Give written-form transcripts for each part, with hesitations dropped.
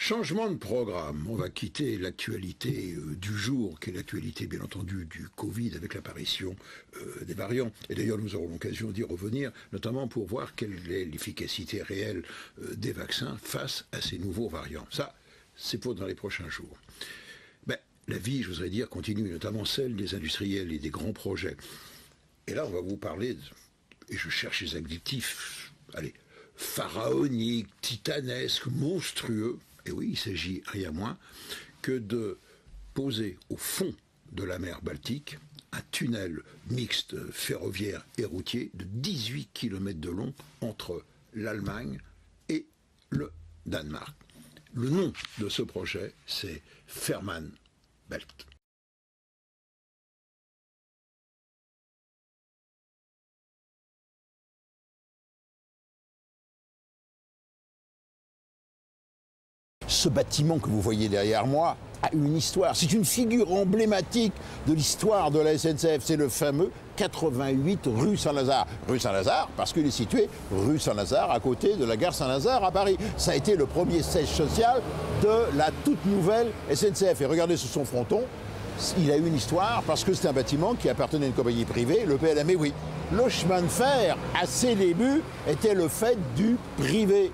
Changement de programme. On va quitter l'actualité du jour, qui est l'actualité bien entendu du Covid avec l'apparition des variants. Et d'ailleurs nous aurons l'occasion d'y revenir, notamment pour voir quelle est l'efficacité réelle des vaccins face à ces nouveaux variants. Ça, c'est pour dans les prochains jours. Ben, la vie, je voudrais dire, continue, notamment celle des industriels et des grands projets. Et là, on va vous parler, et je cherche les adjectifs, allez, pharaonique, titanesque, monstrueux. Et oui, il s'agit rien moins que de poser au fond de la mer Baltique un tunnel mixte ferroviaire et routier de 18 km de long entre l'Allemagne et le Danemark. Le nom de ce projet, c'est Fehmarn Belt. Ce bâtiment que vous voyez derrière moi a une histoire. C'est une figure emblématique de l'histoire de la SNCF. C'est le fameux 88 rue Saint-Lazare. Rue Saint-Lazare parce qu'il est situé rue Saint-Lazare à côté de la gare Saint-Lazare à Paris. Ça a été le premier siège social de la toute nouvelle SNCF. Et regardez sur son fronton, il a eu une histoire parce que c'est un bâtiment qui appartenait à une compagnie privée, le PLM. Et oui, le chemin de fer, à ses débuts, était le fait du privé.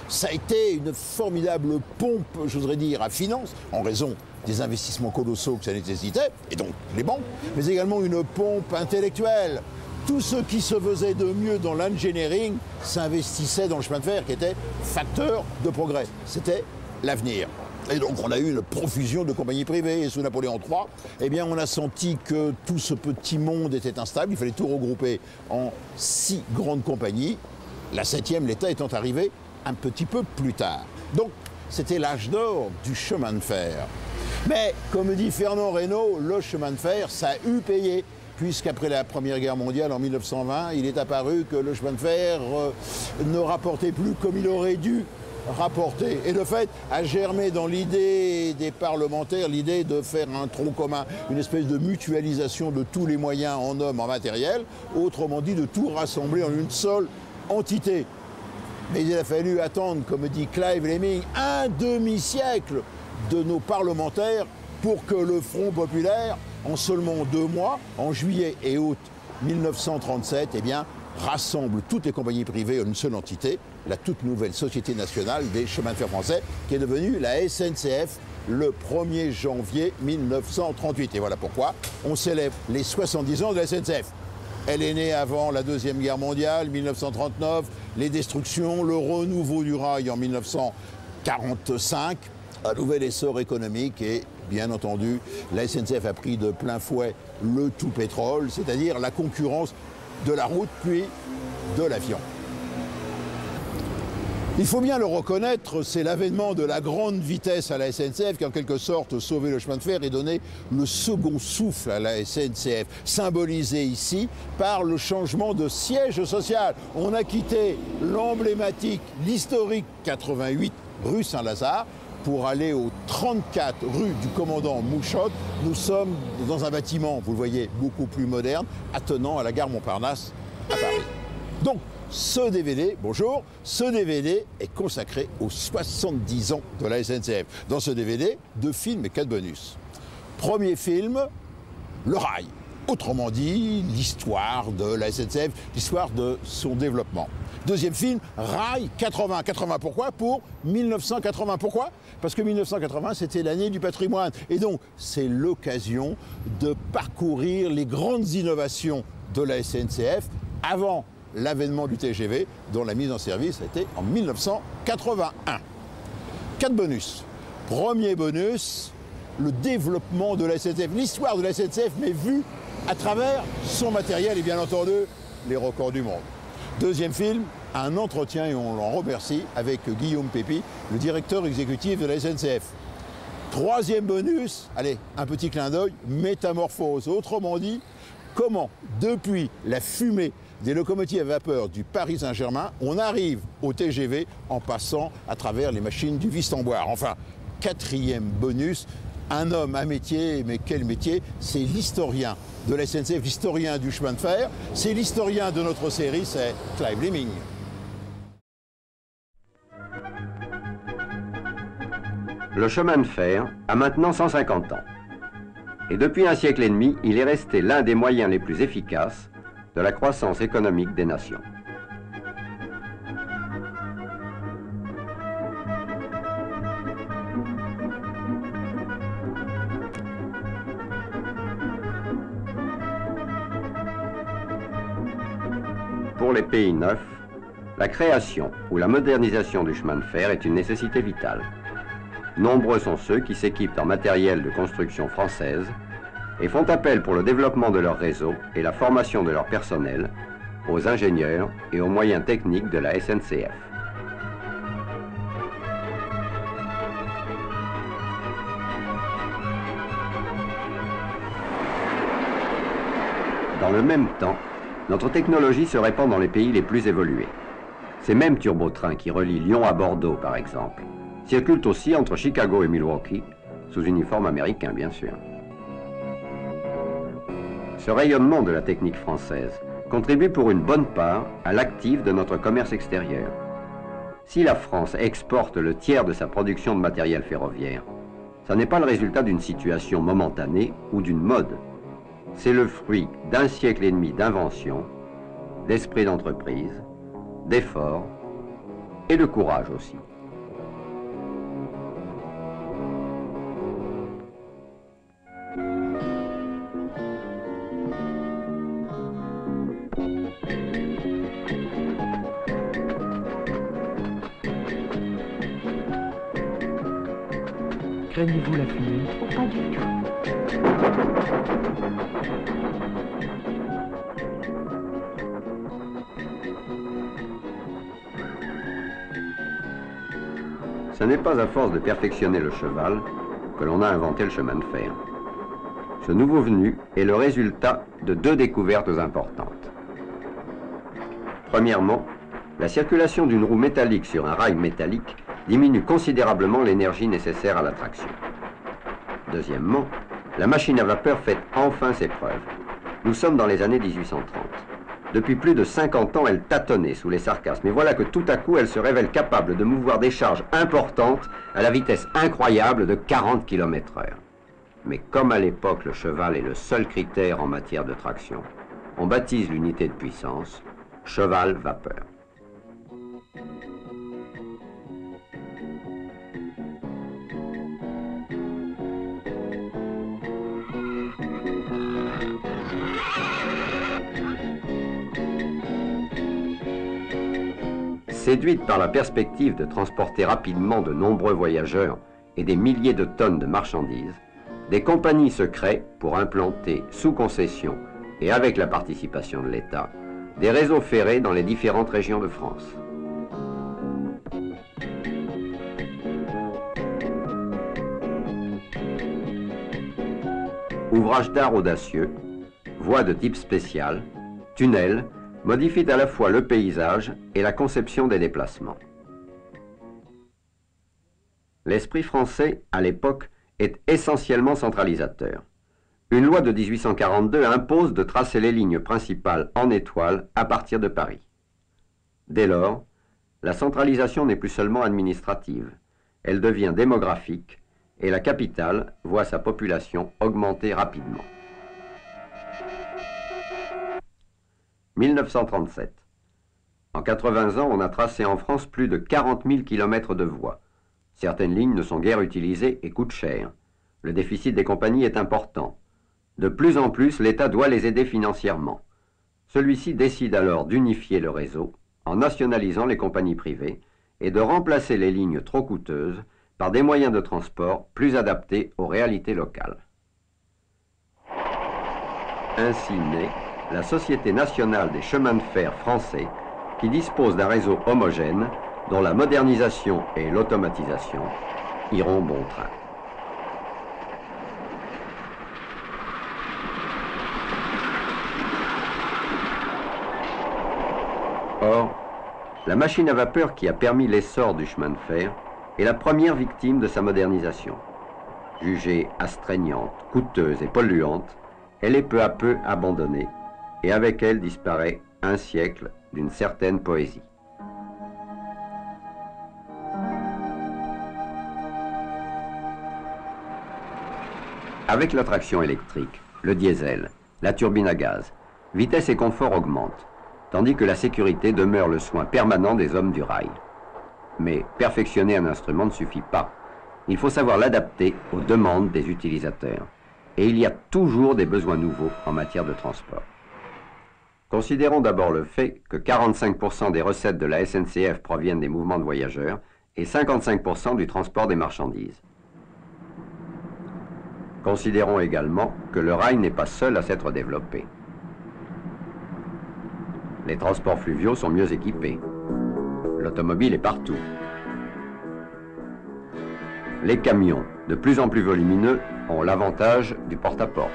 Ça a été une formidable pompe, j'oserais dire, à finance, en raison des investissements colossaux que ça nécessitait, et donc les banques, mais également une pompe intellectuelle. Tout ce qui se faisait de mieux dans l'engineering s'investissait dans le chemin de fer, qui était facteur de progrès. C'était l'avenir. Et donc on a eu une profusion de compagnies privées. Et sous Napoléon III, eh bien, on a senti que tout ce petit monde était instable. Il fallait tout regrouper en 6 grandes compagnies. La 7e, l'État étant arrivé un petit peu plus tard. Donc, c'était l'âge d'or du chemin de fer. Mais, comme dit Fernand Reynaud, le chemin de fer, ça a eu payé, puisqu'après la Première Guerre mondiale, en 1920, il est apparu que le chemin de fer ne rapportait plus comme il aurait dû rapporter. Et de fait, a germé dans l'idée des parlementaires, l'idée de faire un tronc commun, une espèce de mutualisation de tous les moyens en hommes, en matériel, autrement dit, de tout rassembler en une seule entité. Mais il a fallu attendre, comme dit Clive Lemming, un demi-siècle de nos parlementaires pour que le Front populaire, en seulement 2 mois, en juillet et août 1937, eh bien, rassemble toutes les compagnies privées en une seule entité, la toute nouvelle Société nationale des chemins de fer français, qui est devenue la SNCF le 1er janvier 1938. Et voilà pourquoi on célèbre les 70 ans de la SNCF. Elle est née avant la Deuxième Guerre mondiale, 1939, les destructions, le renouveau du rail en 1945, un nouvel essor économique et, bien entendu, la SNCF a pris de plein fouet le tout pétrole, c'est-à-dire la concurrence de la route puis de l'avion. Il faut bien le reconnaître, c'est l'avènement de la grande vitesse à la SNCF qui, en quelque sorte, sauvait le chemin de fer et donnait le second souffle à la SNCF, symbolisé ici par le changement de siège social. On a quitté l'emblématique, l'historique 88 rue Saint-Lazare pour aller au 34 rue du commandant Mouchotte. Nous sommes dans un bâtiment, vous le voyez, beaucoup plus moderne, attenant à la gare Montparnasse à Paris. Donc, ce DVD, bonjour, ce DVD est consacré aux 70 ans de la SNCF. Dans ce DVD, 2 films et 4 bonus. Premier film, le rail. Autrement dit, l'histoire de la SNCF, l'histoire de son développement. Deuxième film, Rail 80. 80 pourquoi? Pour 1980. Pourquoi? Parce que 1980, c'était l'année du patrimoine. Et donc, c'est l'occasion de parcourir les grandes innovations de la SNCF avant l'avènement du TGV, dont la mise en service a été en 1981. 4 bonus. Premier bonus, le développement de la SNCF, l'histoire de la SNCF, mais vue à travers son matériel et bien entendu, les records du monde. Deuxième film, un entretien, et on l'en remercie, avec Guillaume Pépi, le directeur exécutif de la SNCF. Troisième bonus, allez, un petit clin d'œil, métamorphose. Autrement dit, comment, depuis la fumée des locomotives à vapeur du Paris Saint-Germain, on arrive au TGV en passant à travers les machines du Vis-en-Boire. Enfin, quatrième bonus, un homme, un métier, mais quel métier? C'est l'historien de la SNCF, l'historien du chemin de fer. C'est l'historien de notre série, c'est Clive Lemming. Le chemin de fer a maintenant 150 ans. Et depuis un siècle et demi, il est resté l'un des moyens les plus efficaces de la croissance économique des nations. Pour les pays neufs, la création ou la modernisation du chemin de fer est une nécessité vitale. Nombreux sont ceux qui s'équipent en matériel de construction française et font appel pour le développement de leur réseau et la formation de leur personnel aux ingénieurs et aux moyens techniques de la SNCF. Dans le même temps, notre technologie se répand dans les pays les plus évolués. Ces mêmes turbotrains qui relient Lyon à Bordeaux, par exemple, circulent aussi entre Chicago et Milwaukee, sous uniforme américain, bien sûr. Ce rayonnement de la technique française contribue pour une bonne part à l'actif de notre commerce extérieur. Si la France exporte le tiers de sa production de matériel ferroviaire, ça n'est pas le résultat d'une situation momentanée ou d'une mode. C'est le fruit d'un siècle et demi d'invention, d'esprit d'entreprise, d'efforts et de courage aussi. Craignez-vous la fumée? Oh, pas du tout. Ce n'est pas à force de perfectionner le cheval que l'on a inventé le chemin de fer. Ce nouveau venu est le résultat de deux découvertes importantes. Premièrement, la circulation d'une roue métallique sur un rail métallique diminue considérablement l'énergie nécessaire à la traction. Deuxièmement, la machine à vapeur fait enfin ses preuves. Nous sommes dans les années 1830. Depuis plus de 50 ans, elle tâtonnait sous les sarcasmes. Et voilà que tout à coup, elle se révèle capable de mouvoir des charges importantes à la vitesse incroyable de 40 km/h. Mais comme à l'époque, le cheval est le seul critère en matière de traction, on baptise l'unité de puissance cheval-vapeur. Séduite par la perspective de transporter rapidement de nombreux voyageurs et des milliers de tonnes de marchandises, des compagnies se créent pour implanter sous concession et avec la participation de l'État des réseaux ferrés dans les différentes régions de France. Ouvrages d'art audacieux, voies de type spécial, tunnels, modifient à la fois le paysage et la conception des déplacements. L'esprit français, à l'époque, est essentiellement centralisateur. Une loi de 1842 impose de tracer les lignes principales en étoile à partir de Paris. Dès lors, la centralisation n'est plus seulement administrative, elle devient démographique et la capitale voit sa population augmenter rapidement. 1937. En 80 ans, on a tracé en France plus de 40 000 km de voies. Certaines lignes ne sont guère utilisées et coûtent cher. Le déficit des compagnies est important. De plus en plus, l'État doit les aider financièrement. Celui-ci décide alors d'unifier le réseau en nationalisant les compagnies privées et de remplacer les lignes trop coûteuses par des moyens de transport plus adaptés aux réalités locales. Ainsi naît la Société nationale des chemins de fer français qui dispose d'un réseau homogène dont la modernisation et l'automatisation iront bon train. Or, la machine à vapeur qui a permis l'essor du chemin de fer est la première victime de sa modernisation. Jugée astreignante, coûteuse et polluante, elle est peu à peu abandonnée et avec elle disparaît un siècle d'une certaine poésie. Avec la traction électrique, le diesel, la turbine à gaz, vitesse et confort augmentent, tandis que la sécurité demeure le soin permanent des hommes du rail. Mais perfectionner un instrument ne suffit pas. Il faut savoir l'adapter aux demandes des utilisateurs. Et il y a toujours des besoins nouveaux en matière de transport. Considérons d'abord le fait que 45% des recettes de la SNCF proviennent des mouvements de voyageurs et 55% du transport des marchandises. Considérons également que le rail n'est pas seul à s'être développé. Les transports fluviaux sont mieux équipés. L'automobile est partout. Les camions, de plus en plus volumineux, ont l'avantage du porte-à-porte.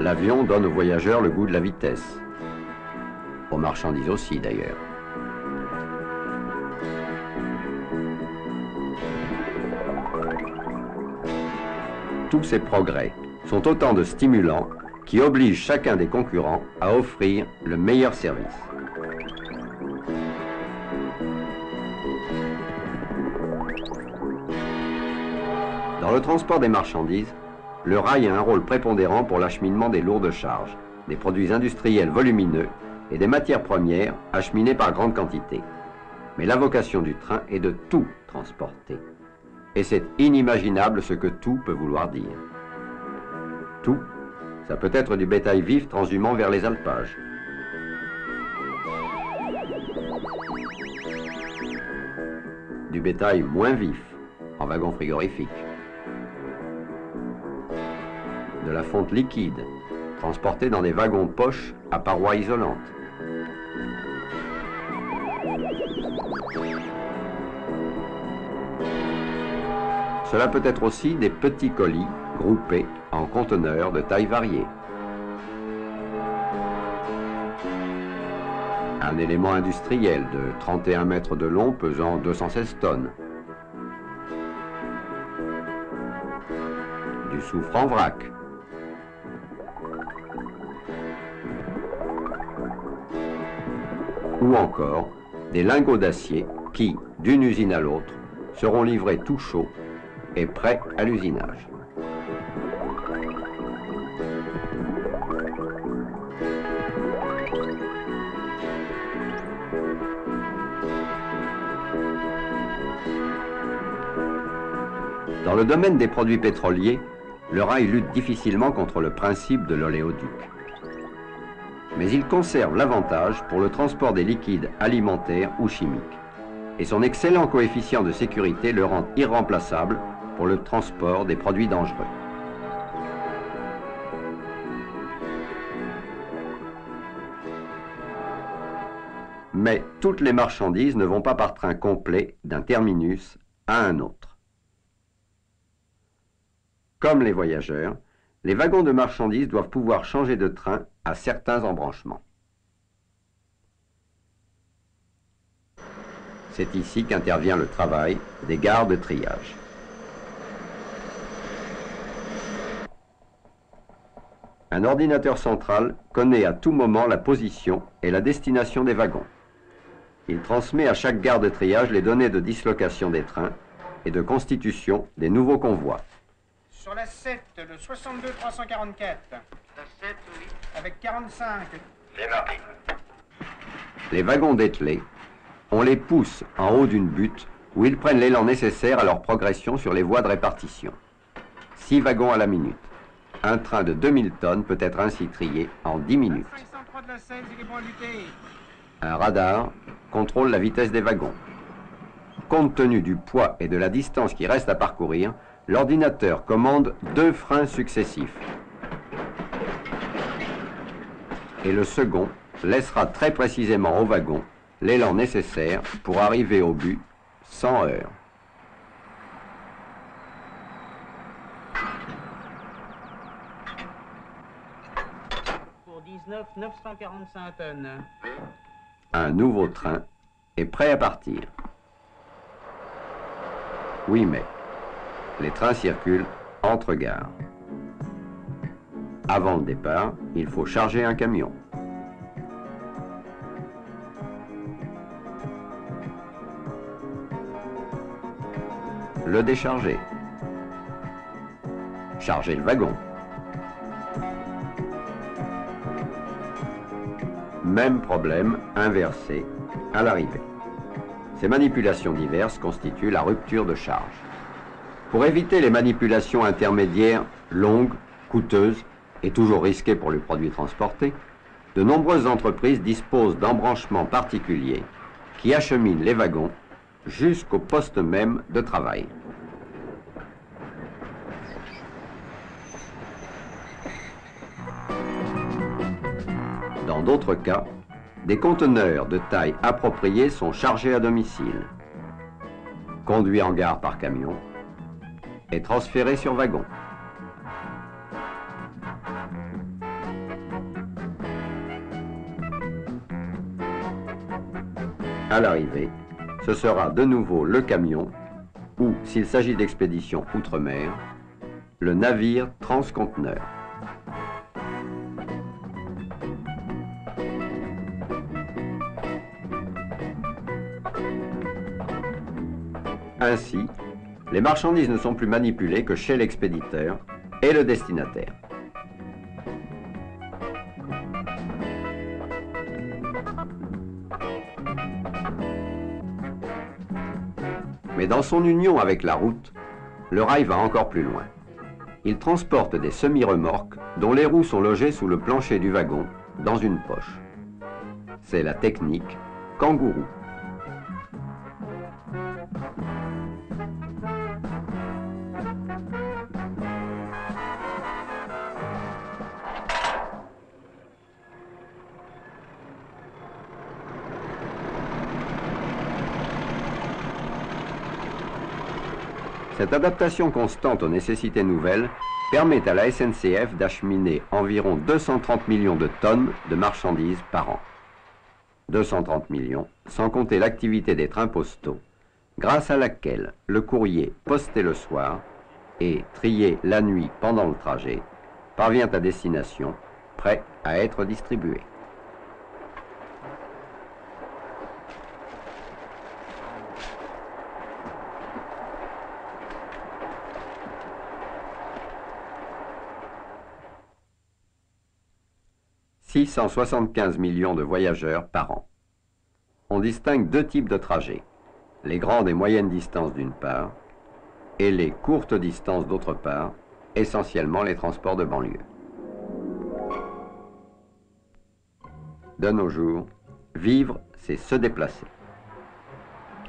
L'avion donne aux voyageurs le goût de la vitesse. Aux marchandises aussi, d'ailleurs. Tous ces progrès sont autant de stimulants qui obligent chacun des concurrents à offrir le meilleur service. Dans le transport des marchandises, le rail a un rôle prépondérant pour l'acheminement des lourdes charges, des produits industriels volumineux et des matières premières acheminées par grande quantité. Mais la vocation du train est de tout transporter. Et c'est inimaginable ce que tout peut vouloir dire. Tout, ça peut être du bétail vif transhumant vers les alpages. Du bétail moins vif, en wagon frigorifique. De la fonte liquide, transportée dans des wagons poches à parois isolantes. Cela peut être aussi des petits colis groupés en conteneurs de tailles variées. Un élément industriel de 31 mètres de long pesant 216 tonnes. Du soufre en vrac. Ou encore des lingots d'acier qui, d'une usine à l'autre, seront livrés tout chauds et prêts à l'usinage. Dans le domaine des produits pétroliers, le rail lutte difficilement contre le principe de l'oléoduc. Mais il conserve l'avantage pour le transport des liquides alimentaires ou chimiques. Et son excellent coefficient de sécurité le rend irremplaçable pour le transport des produits dangereux. Mais toutes les marchandises ne vont pas par train complet d'un terminus à un autre. Comme les voyageurs, les wagons de marchandises doivent pouvoir changer de train à certains embranchements. C'est ici qu'intervient le travail des gares de triage. Un ordinateur central connaît à tout moment la position et la destination des wagons. Il transmet à chaque gare de triage les données de dislocation des trains et de constitution des nouveaux convois. Sur la 7, le 62 344. La 7, oui. Avec 45. C'est mardi. Les wagons dételés, on les pousse en haut d'une butte où ils prennent l'élan nécessaire à leur progression sur les voies de répartition. 6 wagons à la minute. Un train de 2000 tonnes peut être ainsi trié en 10 minutes. 503 de la 16, il est bon à lutter. Un radar contrôle la vitesse des wagons. Compte tenu du poids et de la distance qui reste à parcourir, l'ordinateur commande 2 freins successifs. Et le second laissera très précisément au wagon l'élan nécessaire pour arriver au but sans heurts. Pour 19 945 tonnes. Un nouveau train est prêt à partir. Oui, mais les trains circulent entre gares. Avant le départ, il faut charger un camion. le décharger. Charger le wagon. Même problème inversé à l'arrivée. Ces manipulations diverses constituent la rupture de charge. Pour éviter les manipulations intermédiaires longues, coûteuses et toujours risquées pour le produit transporté, de nombreuses entreprises disposent d'embranchements particuliers qui acheminent les wagons jusqu'au poste même de travail. Dans d'autres cas, des conteneurs de taille appropriée sont chargés à domicile, conduits en gare par camion et transférés sur wagon. À l'arrivée, ce sera de nouveau le camion ou, s'il s'agit d'expédition outre-mer, le navire transconteneur. Ainsi, les marchandises ne sont plus manipulées que chez l'expéditeur et le destinataire. Mais dans son union avec la route, le rail va encore plus loin. Il transporte des semi-remorques dont les roues sont logées sous le plancher du wagon, dans une poche. C'est la technique kangourou. Cette adaptation constante aux nécessités nouvelles permet à la SNCF d'acheminer environ 230 millions de tonnes de marchandises par an. 230 millions, sans compter l'activité des trains postaux, grâce à laquelle le courrier posté le soir et trié la nuit pendant le trajet parvient à destination, prêt à être distribué. « 675 millions de voyageurs par an. On distingue deux types de trajets, les grandes et moyennes distances d'une part, et les courtes distances d'autre part, essentiellement les transports de banlieue. De nos jours, vivre, c'est se déplacer.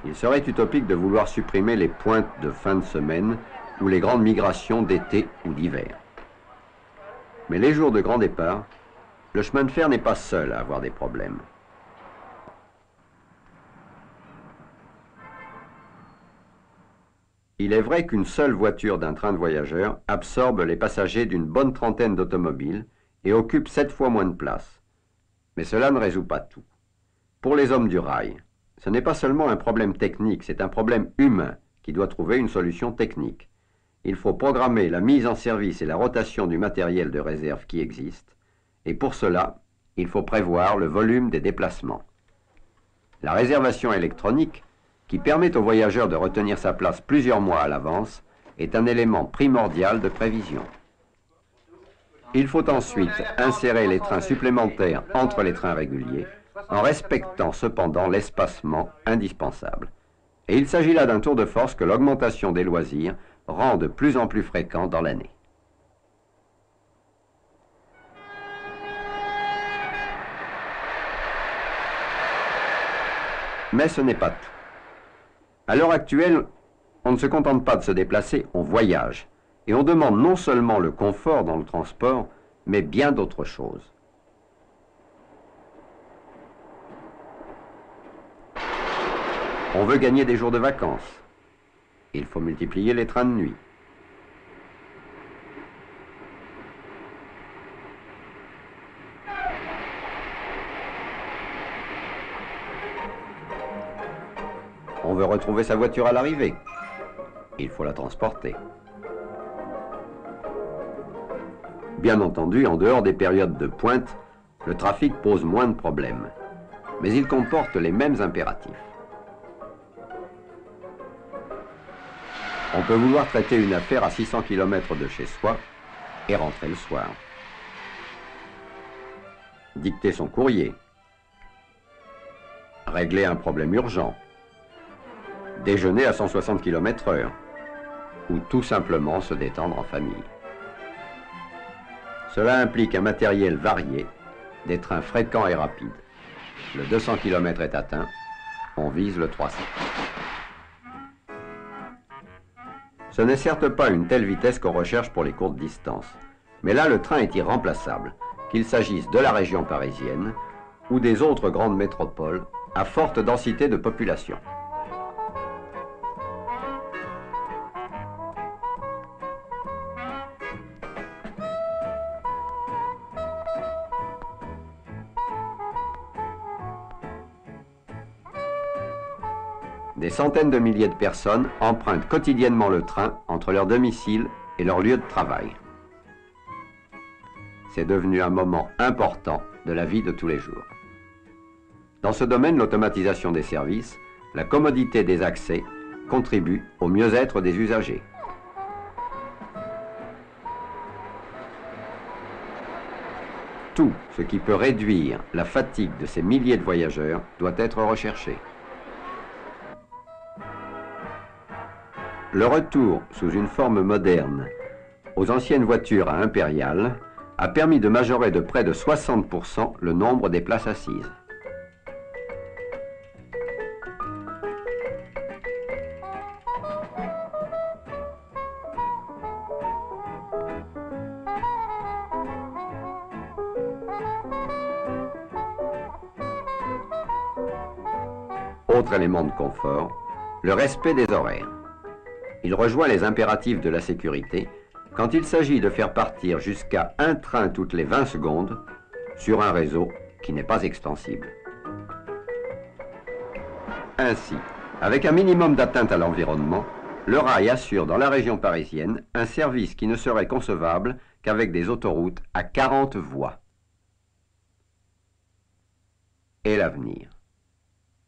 Il serait utopique de vouloir supprimer les pointes de fin de semaine ou les grandes migrations d'été ou d'hiver. Mais les jours de grand départ, le chemin de fer n'est pas seul à avoir des problèmes. Il est vrai qu'une seule voiture d'un train de voyageurs absorbe les passagers d'une bonne trentaine d'automobiles et occupe 7 fois moins de place. Mais cela ne résout pas tout. Pour les hommes du rail, ce n'est pas seulement un problème technique, c'est un problème humain qui doit trouver une solution technique. Il faut programmer la mise en service et la rotation du matériel de réserve qui existe. Et pour cela, il faut prévoir le volume des déplacements. La réservation électronique, qui permet au voyageur de retenir sa place plusieurs mois à l'avance, est un élément primordial de prévision. Il faut ensuite insérer les trains supplémentaires entre les trains réguliers, en respectant cependant l'espacement indispensable. Et il s'agit là d'un tour de force que l'augmentation des loisirs rend de plus en plus fréquent dans l'année. Mais ce n'est pas tout. À l'heure actuelle, on ne se contente pas de se déplacer, on voyage. Et on demande non seulement le confort dans le transport, mais bien d'autres choses. On veut gagner des jours de vacances. Il faut multiplier les trains de nuit. On veut retrouver sa voiture à l'arrivée. Il faut la transporter. Bien entendu, en dehors des périodes de pointe, le trafic pose moins de problèmes. Mais il comporte les mêmes impératifs. On peut vouloir traiter une affaire à 600 km de chez soi et rentrer le soir. Dicter son courrier. Régler un problème urgent. Déjeuner à 160 km/h. Ou tout simplement se détendre en famille. Cela implique un matériel varié, des trains fréquents et rapides. Le 200 km est atteint, on vise le 300. Ce n'est certes pas une telle vitesse qu'on recherche pour les courtes distances, mais là le train est irremplaçable, qu'il s'agisse de la région parisienne ou des autres grandes métropoles à forte densité de population. Des centaines de milliers de personnes empruntent quotidiennement le train entre leur domicile et leur lieu de travail. C'est devenu un moment important de la vie de tous les jours. Dans ce domaine, l'automatisation des services, la commodité des accès contribue au mieux-être des usagers. Tout ce qui peut réduire la fatigue de ces milliers de voyageurs doit être recherché. Le retour sous une forme moderne aux anciennes voitures à impériales a permis de majorer de près de 60% le nombre des places assises. Autre élément de confort, le respect des horaires. Il rejoint les impératifs de la sécurité quand il s'agit de faire partir jusqu'à un train toutes les 20 secondes sur un réseau qui n'est pas extensible. Ainsi, avec un minimum d'atteinte à l'environnement, le rail assure dans la région parisienne un service qui ne serait concevable qu'avec des autoroutes à 40 voies. Et l'avenir?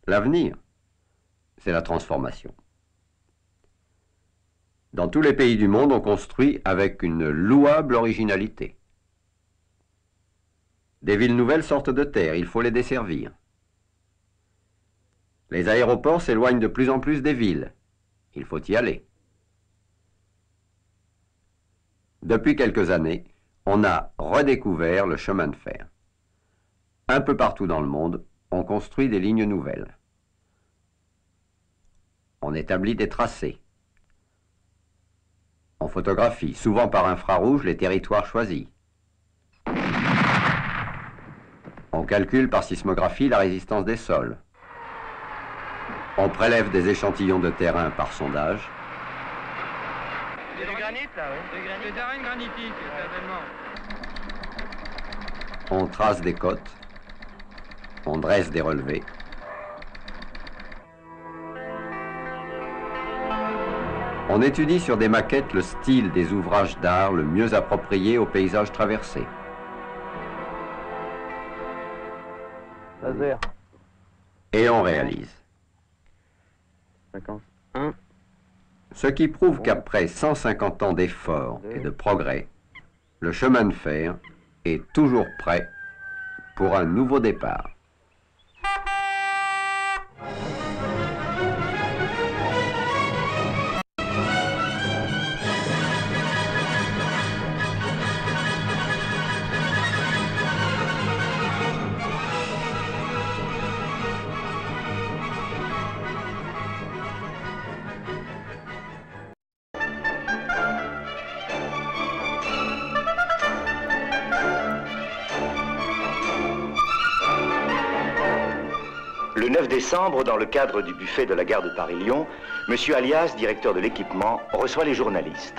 L'avenir, c'est la transformation. Dans tous les pays du monde, on construit avec une louable originalité. Des villes nouvelles sortent de terre, il faut les desservir. Les aéroports s'éloignent de plus en plus des villes, il faut y aller. Depuis quelques années, on a redécouvert le chemin de fer. Un peu partout dans le monde, on construit des lignes nouvelles. On établit des tracés. On photographie, souvent par infrarouge, les territoires choisis. On calcule par sismographie la résistance des sols. On prélève des échantillons de terrain par sondage. C'est du granit là, oui. C'est de l'arène granitique, certainement. On trace des côtes. On dresse des relevés. On étudie sur des maquettes le style des ouvrages d'art le mieux approprié au paysage traversé. Laser. Et on réalise. 51. Ce qui prouve qu'après 150 ans d'efforts et de progrès, le chemin de fer est toujours prêt pour un nouveau départ. Le 9 décembre, dans le cadre du buffet de la gare de Paris-Lyon, M. Alias, directeur de l'équipement, reçoit les journalistes.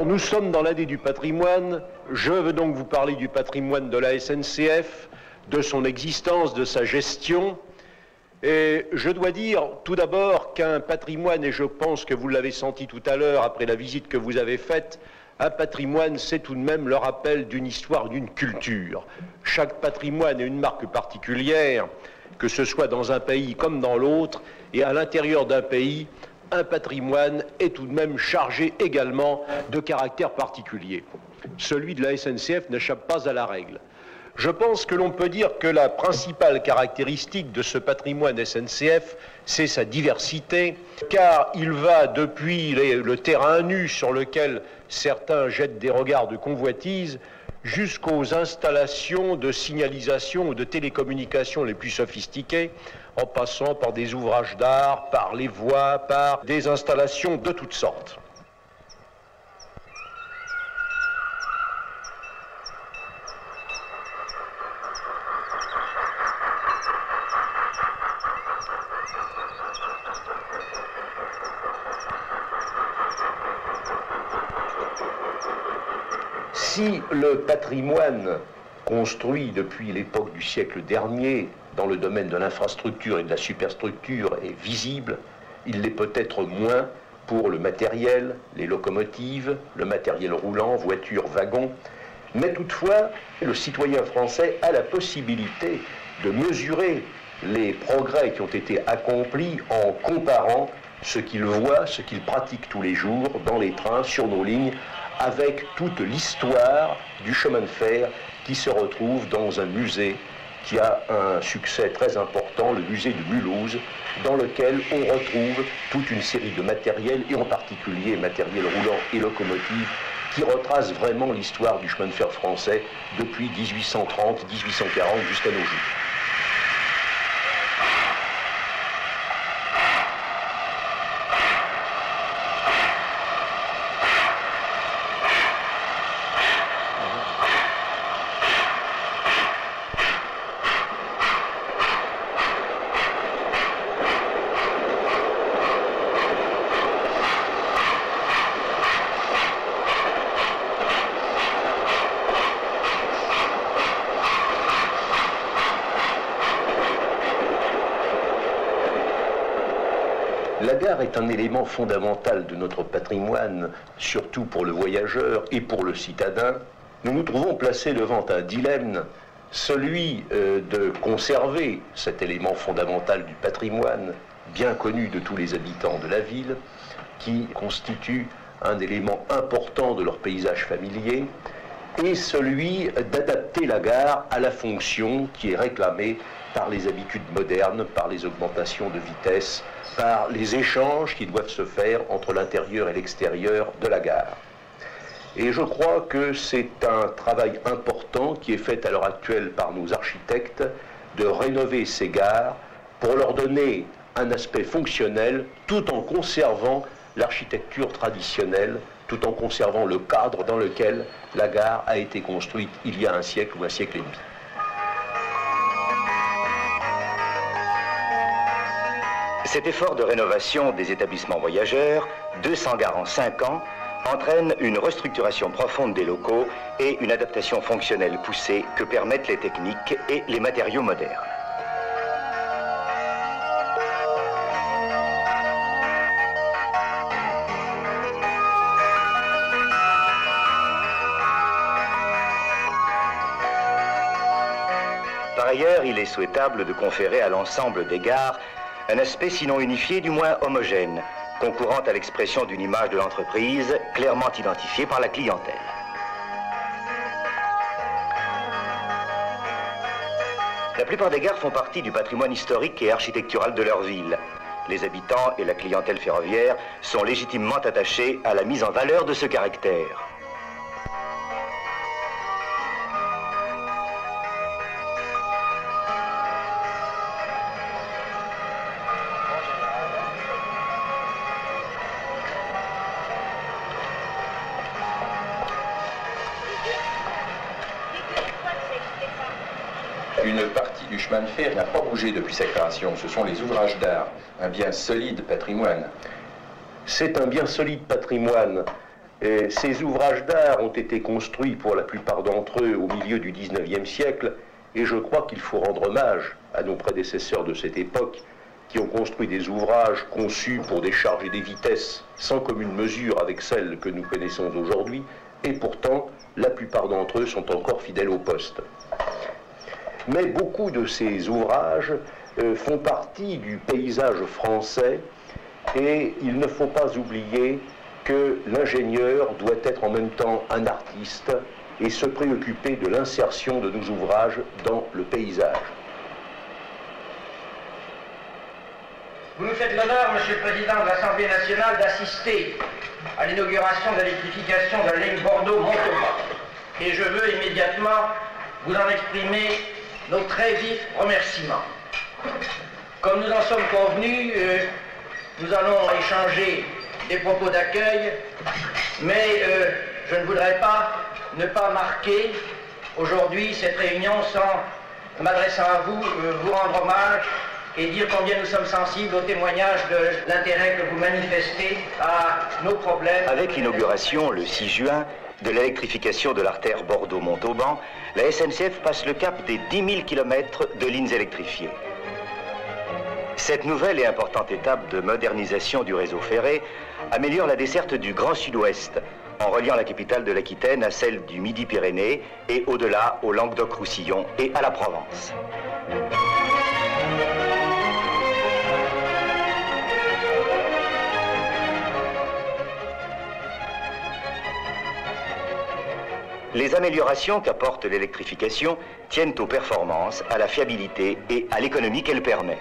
Nous sommes dans l'année du patrimoine. Je veux donc vous parler du patrimoine de la SNCF, de son existence, de sa gestion. Et je dois dire tout d'abord qu'un patrimoine, et je pense que vous l'avez senti tout à l'heure après la visite que vous avez faite, un patrimoine, c'est tout de même le rappel d'une histoire, d'une culture. Chaque patrimoine est une marque particulière, que ce soit dans un pays comme dans l'autre, et à l'intérieur d'un pays, un patrimoine est tout de même chargé également de caractères particuliers. Celui de la SNCF n'échappe pas à la règle. Je pense que l'on peut dire que la principale caractéristique de ce patrimoine SNCF, c'est sa diversité, car il va depuis le terrain nu sur lequel certains jettent des regards de convoitise, jusqu'aux installations de signalisation ou de télécommunications les plus sophistiquées, en passant par des ouvrages d'art, par les voies, par des installations de toutes sortes. Si le patrimoine construit depuis l'époque du siècle dernier dans le domaine de l'infrastructure et de la superstructure est visible, il l'est peut-être moins pour le matériel, les locomotives, le matériel roulant, voitures, wagons. Mais toutefois, le citoyen français a la possibilité de mesurer les progrès qui ont été accomplis en comparant ce qu'il voit, ce qu'il pratique tous les jours dans les trains, sur nos lignes, avec toute l'histoire du chemin de fer qui se retrouve dans un musée qui a un succès très important, le musée de Mulhouse, dans lequel on retrouve toute une série de matériels, et en particulier matériel roulant et locomotive, qui retrace vraiment l'histoire du chemin de fer français depuis 1830, 1840 jusqu'à nos jours. La gare est un élément fondamental de notre patrimoine, surtout pour le voyageur et pour le citadin. Nous nous trouvons placés devant un dilemme, celui de conserver cet élément fondamental du patrimoine, bien connu de tous les habitants de la ville, qui constitue un élément important de leur paysage familier, et celui d'adapter la gare à la fonction qui est réclamée par les habitudes modernes, par les augmentations de vitesse, par les échanges qui doivent se faire entre l'intérieur et l'extérieur de la gare. Et je crois que c'est un travail important qui est fait à l'heure actuelle par nos architectes de rénover ces gares pour leur donner un aspect fonctionnel tout en conservant l'architecture traditionnelle, tout en conservant le cadre dans lequel la gare a été construite il y a un siècle ou un siècle et demi. Cet effort de rénovation des établissements voyageurs, 200 gares en 5 ans, entraîne une restructuration profonde des locaux et une adaptation fonctionnelle poussée que permettent les techniques et les matériaux modernes. Par ailleurs, il est souhaitable de conférer à l'ensemble des gares un aspect sinon unifié, du moins homogène, concourant à l'expression d'une image de l'entreprise clairement identifiée par la clientèle. La plupart des gares font partie du patrimoine historique et architectural de leur ville. Les habitants et la clientèle ferroviaire sont légitimement attachés à la mise en valeur de ce caractère. Une partie du chemin de fer n'a pas bougé depuis sa création. Ce sont les ouvrages d'art, un bien solide patrimoine. C'est un bien solide patrimoine. Et ces ouvrages d'art ont été construits pour la plupart d'entre eux au milieu du XIXe siècle, et je crois qu'il faut rendre hommage à nos prédécesseurs de cette époque qui ont construit des ouvrages conçus pour décharger des vitesses sans commune mesure avec celles que nous connaissons aujourd'hui, et pourtant la plupart d'entre eux sont encore fidèles au poste. Mais beaucoup de ces ouvrages font partie du paysage français Et il ne faut pas oublier que l'ingénieur doit être en même temps un artiste et se préoccuper de l'insertion de nos ouvrages dans le paysage. Vous nous faites l'honneur, Monsieur le Président de l'Assemblée nationale, d'assister à l'inauguration de l'électrification de la ligne Bordeaux-Montauban. Et je veux immédiatement vous en exprimer nos très vifs remerciements. Comme nous en sommes convenus, nous allons échanger des propos d'accueil, mais je ne voudrais pas ne pas marquer aujourd'hui cette réunion sans, m'adressant à vous, vous rendre hommage et dire combien nous sommes sensibles au témoignage de l'intérêt que vous manifestez à nos problèmes. Avec l'inauguration, le 6 juin, de l'électrification de l'artère Bordeaux-Montauban, la SNCF passe le cap des 10 000 km de lignes électrifiées. Cette nouvelle et importante étape de modernisation du réseau ferré améliore la desserte du Grand Sud-Ouest, en reliant la capitale de l'Aquitaine à celle du Midi-Pyrénées et au-delà au Languedoc-Roussillon et à la Provence. Les améliorations qu'apporte l'électrification tiennent aux performances, à la fiabilité et à l'économie qu'elle permet.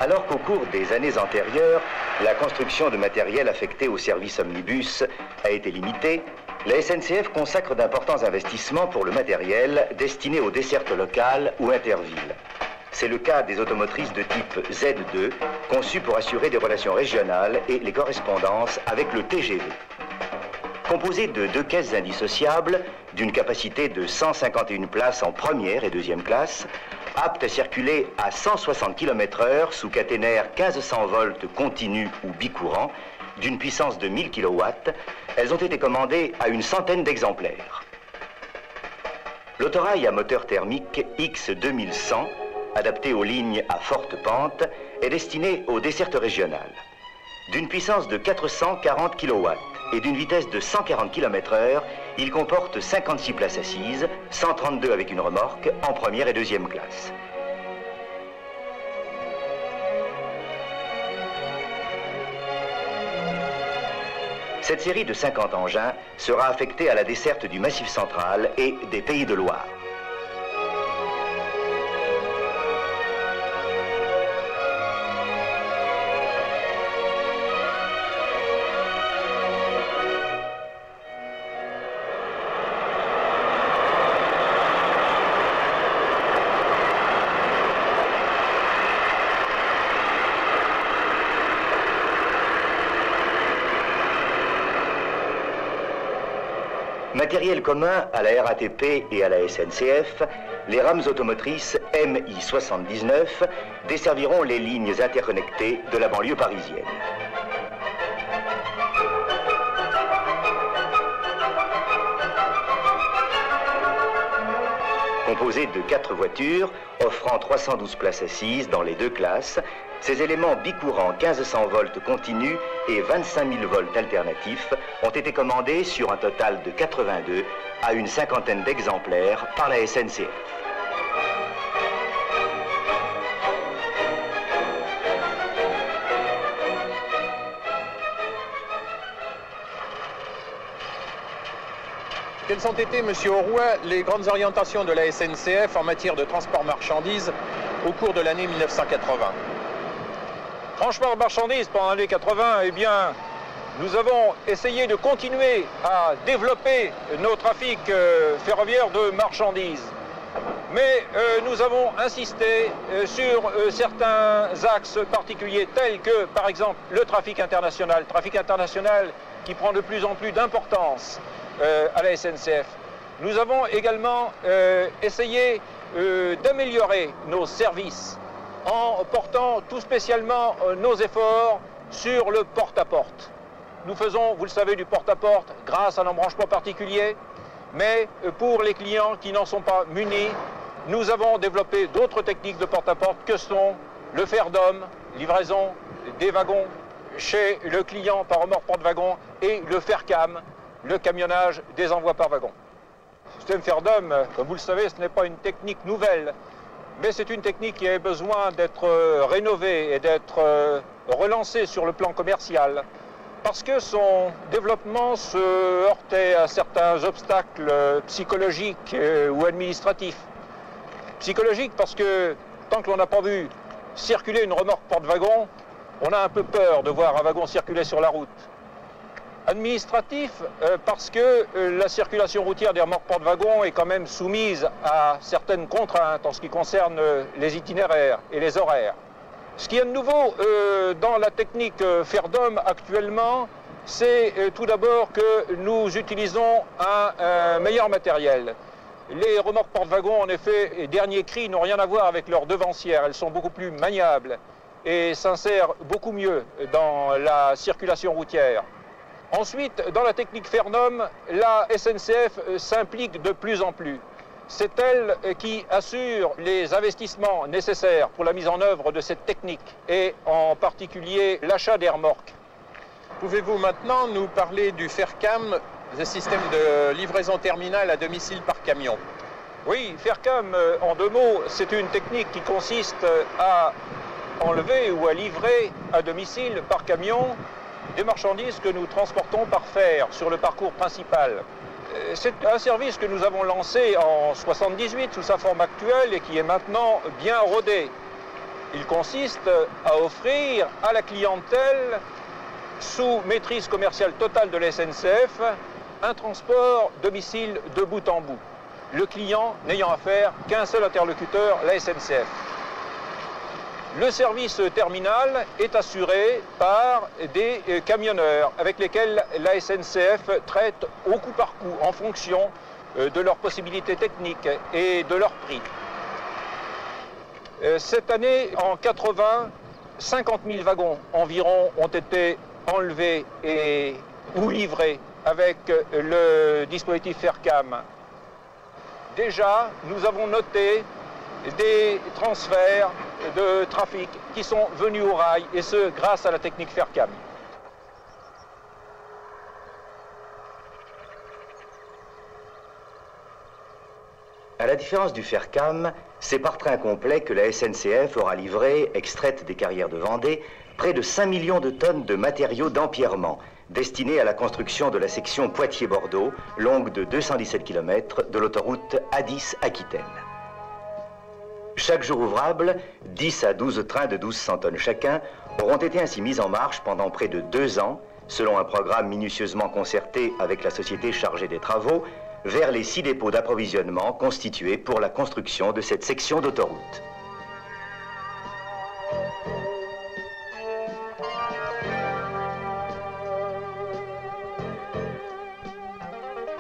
Alors qu'au cours des années antérieures, la construction de matériel affecté au service omnibus a été limitée, la SNCF consacre d'importants investissements pour le matériel destiné aux dessertes locales ou intervilles. C'est le cas des automotrices de type Z2, conçues pour assurer des relations régionales et les correspondances avec le TGV. Composées de 2 caisses indissociables, d'une capacité de 151 places en première et deuxième classe, aptes à circuler à 160 km/h sous caténaire 1500 volts continu ou bicourant, d'une puissance de 1000 kW, elles ont été commandées à une centaine d'exemplaires. L'autorail à moteur thermique X2100, adapté aux lignes à forte pente, est destiné aux dessertes régionales. D'une puissance de 440 kW et d'une vitesse de 140 km/h, il comporte 56 places assises, 132 avec une remorque, en première et deuxième classe. Cette série de 50 engins sera affectée à la desserte du Massif central et des Pays de Loire. Matériel commun à la RATP et à la SNCF, les rames automotrices MI79 desserviront les lignes interconnectées de la banlieue parisienne. Composé de 4 voitures, offrant 312 places assises dans les 2 classes, ces éléments bicourants 1500 volts continus et 25 000 volts alternatifs ont été commandés sur un total de 82 à une cinquantaine d'exemplaires par la SNCF. Quelles ont été, Monsieur Auroy, les grandes orientations de la SNCF en matière de transport marchandises au cours de l'année 1980? Transport marchandises pendant l'année 80, eh bien, nous avons essayé de continuer à développer nos trafics ferroviaires de marchandises. Mais nous avons insisté sur certains axes particuliers tels que, par exemple, le trafic international qui prend de plus en plus d'importance à la SNCF. Nous avons également essayé d'améliorer nos services en portant tout spécialement nos efforts sur le porte-à-porte. Nous faisons, vous le savez, du porte-à-porte grâce à un embranchement particulier, mais pour les clients qui n'en sont pas munis, nous avons développé d'autres techniques de porte-à-porte que sont le fer d'homme, livraison des wagons chez le client par remorque porte-wagon et le FERCAM, le camionnage des envois par wagon. Le système FERDOM, comme vous le savez, ce n'est pas une technique nouvelle, mais c'est une technique qui a besoin d'être rénovée et d'être relancée sur le plan commercial, parce que son développement se heurtait à certains obstacles psychologiques ou administratifs. Psychologiques parce que tant que l'on n'a pas vu circuler une remorque porte-wagon, on a un peu peur de voir un wagon circuler sur la route. Administratif parce que la circulation routière des remorques porte-wagon est quand même soumise à certaines contraintes en ce qui concerne les itinéraires et les horaires. Ce qui est de nouveau dans la technique FERDOM actuellement, c'est tout d'abord que nous utilisons un meilleur matériel. Les remorques porte-wagon, en effet, dernier cri, n'ont rien à voir avec leurs devancières. Elles sont beaucoup plus maniables et s'insèrent beaucoup mieux dans la circulation routière. Ensuite, dans la technique FERDOM, la SNCF s'implique de plus en plus. C'est elle qui assure les investissements nécessaires pour la mise en œuvre de cette technique et en particulier l'achat des remorques. Pouvez-vous maintenant nous parler du FERCAM, le système de livraison terminale à domicile par camion? Oui, FERCAM, en deux mots, c'est une technique qui consiste à enlever ou à livrer à domicile par camion des marchandises que nous transportons par fer sur le parcours principal. C'est un service que nous avons lancé en 1978 sous sa forme actuelle et qui est maintenant bien rodé. Il consiste à offrir à la clientèle, sous maîtrise commerciale totale de la SNCF, un transport domicile de bout en bout. Le client n'ayant affaire qu'un seul interlocuteur, la SNCF. Le service terminal est assuré par des camionneurs avec lesquels la SNCF traite au coup par coup en fonction de leurs possibilités techniques et de leur prix. Cette année, en 80, 50 000 wagons environ ont été enlevés ou livrés avec le dispositif FERCAM. Déjà, nous avons noté des transferts de trafic qui sont venus au rail, et ce, grâce à la technique FERCAM. À la différence du FERCAM, c'est par train complet que la SNCF aura livré, extraite des carrières de Vendée, près de 5 millions de tonnes de matériaux d'empierrement, destinés à la construction de la section Poitiers-Bordeaux, longue de 217 km de l'autoroute A10-Aquitaine. Chaque jour ouvrable, 10 à 12 trains de 1200 tonnes chacun auront été ainsi mis en marche pendant près de 2 ans, selon un programme minutieusement concerté avec la société chargée des travaux, vers les 6 dépôts d'approvisionnement constitués pour la construction de cette section d'autoroute.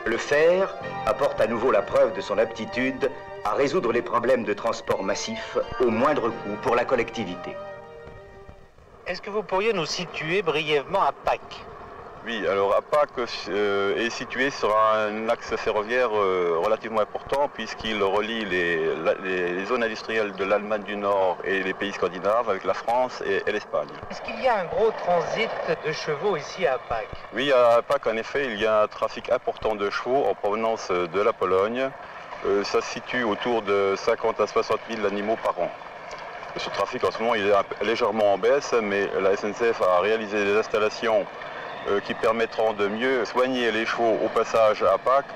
Le fer apporte à nouveau la preuve de son aptitude à résoudre les problèmes de transport massif au moindre coût pour la collectivité. Est-ce que vous pourriez nous situer brièvement à Pâques? Oui, alors APAC est situé sur un axe ferroviaire relativement important puisqu'il relie les zones industrielles de l'Allemagne du Nord et les pays scandinaves avec la France et l'Espagne. Est-ce qu'il y a un gros transit de chevaux ici à APAC? Oui, à APAC, en effet, il y a un trafic important de chevaux en provenance de la Pologne. Ça se situe autour de 50 à 60 000 animaux par an. Ce trafic, en ce moment, il est légèrement en baisse, mais la SNCF a réalisé des installations qui permettront de mieux soigner les chevaux au passage à Pâques,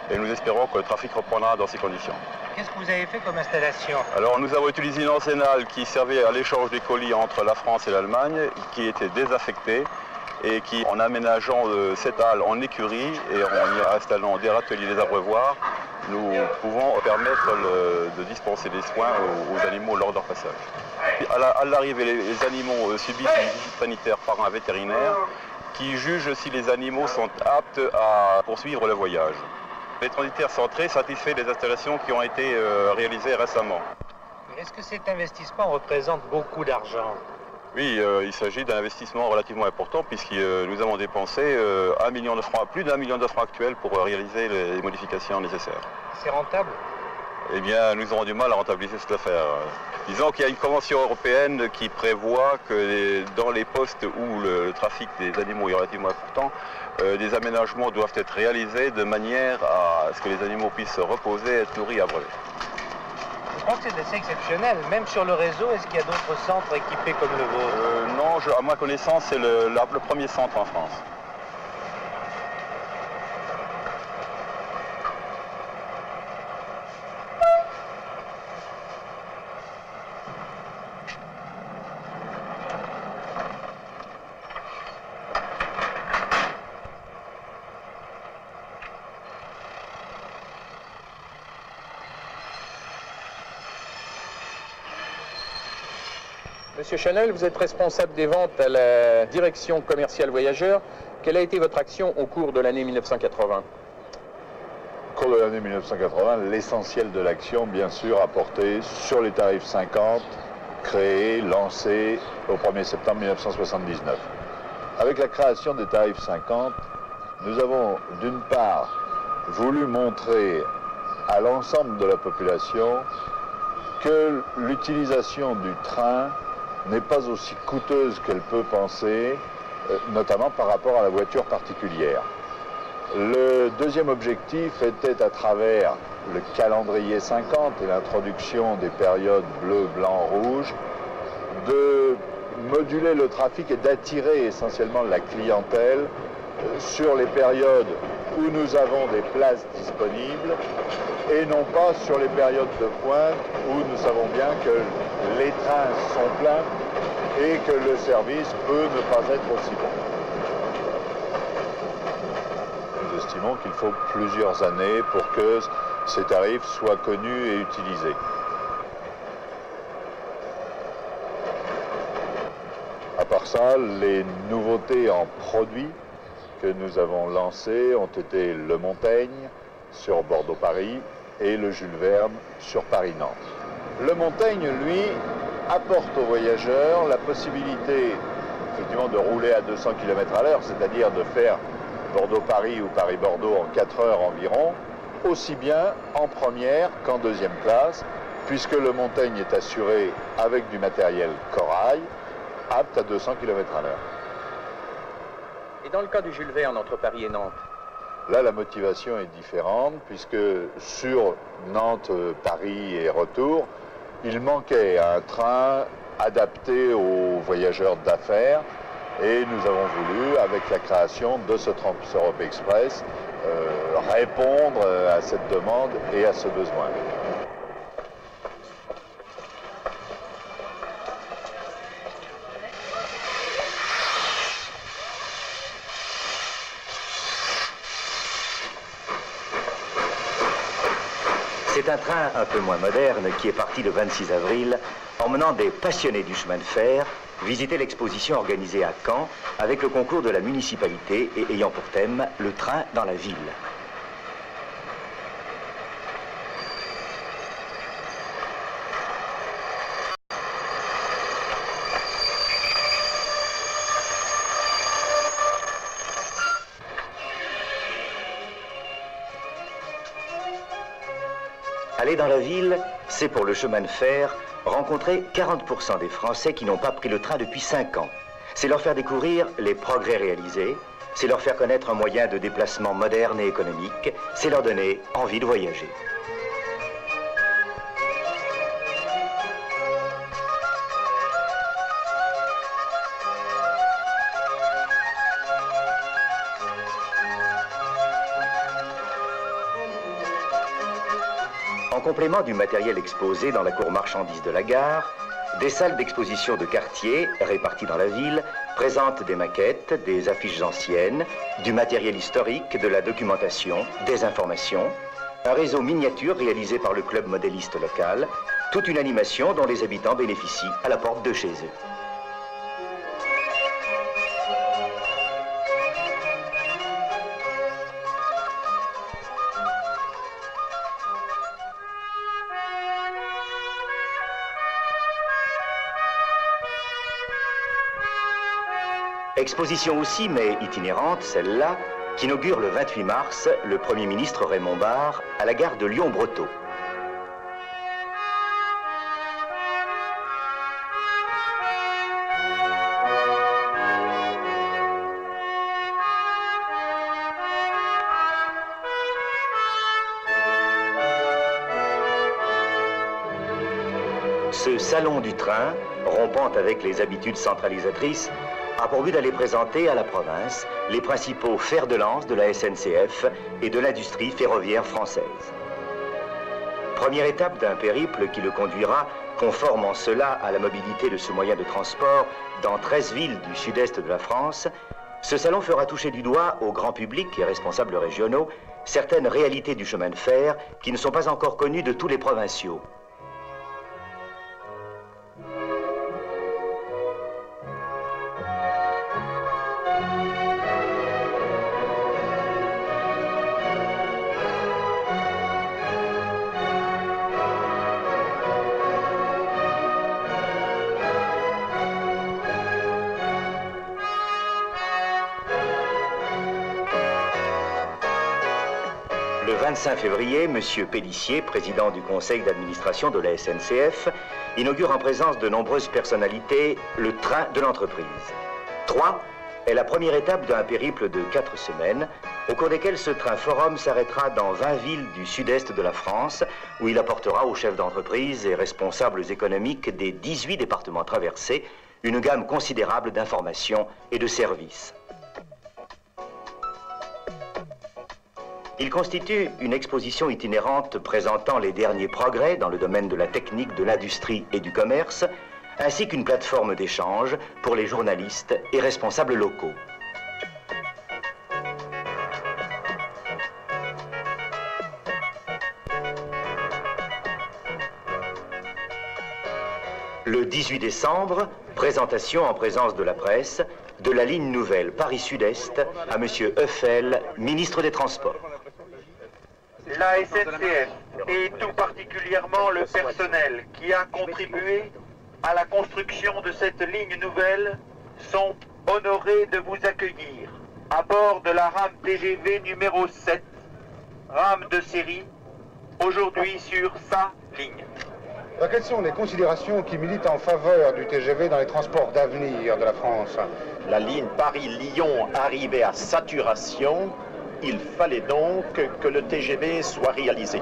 et nous espérons que le trafic reprendra dans ces conditions. Qu'est-ce que vous avez fait comme installation? Alors nous avons utilisé une enseignale qui servait à l'échange des colis entre la France et l'Allemagne, qui était désaffectée et qui, en aménageant cette halle en écurie et en y installant des râteliers, des abreuvoirs, nous pouvons permettre de dispenser des soins aux animaux lors de leur passage. À l'arrivée, les animaux subissent une visite sanitaire par un vétérinaire qui juge si les animaux sont aptes à poursuivre le voyage. Les transitaires sont très satisfaits des installations qui ont été réalisées récemment. Est-ce que cet investissement représente beaucoup d'argent? Oui, il s'agit d'un investissement relativement important puisque nous avons dépensé 1 million de francs, plus d'1 million de francs actuels pour réaliser les modifications nécessaires. C'est rentable? eh bien, nous aurons du mal à rentabiliser cette affaire. Disons qu'il y a une convention européenne qui prévoit que dans les postes où le trafic des animaux est relativement important, des aménagements doivent être réalisés de manière à ce que les animaux puissent se reposer et être nourris à brûler. Je crois que c'est assez exceptionnel. Même sur le réseau, est-ce qu'il y a d'autres centres équipés comme le vôtre? Non, à ma connaissance, c'est le premier centre en France. Monsieur Chanel, vous êtes responsable des ventes à la direction commerciale voyageurs. Quelle a été votre action au cours de l'année 1980? Au cours de l'année 1980, l'essentiel de l'action, bien sûr, a porté sur les tarifs 50, créés, lancés au 1er septembre 1979. Avec la création des tarifs 50, nous avons d'une part voulu montrer à l'ensemble de la population que l'utilisation du train n'est pas aussi coûteuse qu'elle peut penser, notamment par rapport à la voiture particulière. Le deuxième objectif était, à travers le calendrier 50 et l'introduction des périodes bleu, blanc, rouge, de moduler le trafic et d'attirer essentiellement la clientèle sur les périodes où nous avons des places disponibles et non pas sur les périodes de pointe où nous savons bien que les trains sont pleins et que le service peut ne pas être aussi bon. Nous estimons qu'il faut plusieurs années pour que ces tarifs soient connus et utilisés. À part ça, les nouveautés en produits que nous avons lancées ont été le Montaigne sur Bordeaux-Paris et le Jules Verne sur Paris-Nantes. Le Montaigne, lui, apporte aux voyageurs la possibilité effectivement de rouler à 200 km à l'heure, c'est-à-dire de faire Bordeaux-Paris ou Paris-Bordeaux en 4 heures environ, aussi bien en première qu'en deuxième classe, puisque le Montaigne est assuré avec du matériel corail, apte à 200 km à l'heure. Et dans le cas du Jules Verne entre Paris et Nantes? Là, la motivation est différente, puisque sur Nantes, Paris et retour, il manquait un train adapté aux voyageurs d'affaires, et nous avons voulu, avec la création de ce Transeurope Express, répondre à cette demande et à ce besoin. C'est un train un peu moins moderne qui est parti le 26 avril, emmenant des passionnés du chemin de fer visiter l'exposition organisée à Caen avec le concours de la municipalité et ayant pour thème le train dans la ville. Aller dans la ville, c'est pour le chemin de fer rencontrer 40% des Français qui n'ont pas pris le train depuis 5 ans. C'est leur faire découvrir les progrès réalisés, c'est leur faire connaître un moyen de déplacement moderne et économique, c'est leur donner envie de voyager. En complément du matériel exposé dans la cour marchandise de la gare, des salles d'exposition de quartier réparties dans la ville présentent des maquettes, des affiches anciennes, du matériel historique, de la documentation, des informations, un réseau miniature réalisé par le club modéliste local, toute une animation dont les habitants bénéficient à la porte de chez eux. Exposition aussi, mais itinérante, celle-là, qu'inaugure le 28 mars le Premier ministre Raymond Barre à la gare de Lyon-Breteau. Ce salon du train, rompant avec les habitudes centralisatrices, a pour but d'aller présenter à la province les principaux fers de lance de la SNCF et de l'industrie ferroviaire française. Première étape d'un périple qui le conduira, conforme en cela à la mobilité de ce moyen de transport, dans 13 villes du sud-est de la France, ce salon fera toucher du doigt au grand public et responsables régionaux certaines réalités du chemin de fer qui ne sont pas encore connues de tous les provinciaux. Le 25 février, M. Pélissier, président du conseil d'administration de la SNCF, inaugure en présence de nombreuses personnalités le train de l'entreprise. 3 est la première étape d'un périple de 4 semaines, au cours desquelles ce train forum s'arrêtera dans 20 villes du sud-est de la France, où il apportera aux chefs d'entreprise et responsables économiques des 18 départements traversés une gamme considérable d'informations et de services. Il constitue une exposition itinérante présentant les derniers progrès dans le domaine de la technique, de l'industrie et du commerce, ainsi qu'une plateforme d'échange pour les journalistes et responsables locaux. Le 18 décembre, présentation en présence de la presse de la ligne nouvelle Paris-Sud-Est à M. Eiffel, ministre des Transports. La SNCF et tout particulièrement le personnel qui a contribué à la construction de cette ligne nouvelle sont honorés de vous accueillir à bord de la rame TGV numéro 7, rame de série, aujourd'hui sur sa ligne. Alors, quelles sont les considérations qui militent en faveur du TGV dans les transports d'avenir de la France? La ligne Paris-Lyon arrivait à saturation. Il fallait donc que le TGV soit réalisé.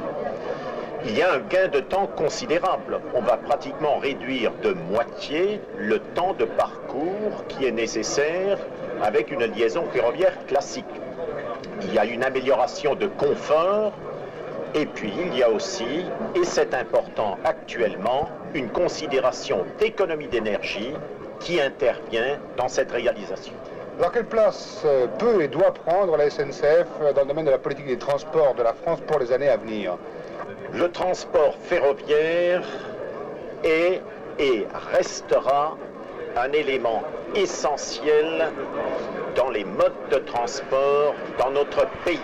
Il y a un gain de temps considérable. On va pratiquement réduire de moitié le temps de parcours qui est nécessaire avec une liaison ferroviaire classique. Il y a une amélioration de confort et puis il y a aussi, et c'est important actuellement, une considération d'économie d'énergie qui intervient dans cette réalisation. Alors quelle place peut et doit prendre la SNCF dans le domaine de la politique des transports de la France pour les années à venir? Le transport ferroviaire est et restera un élément essentiel dans les modes de transport dans notre pays.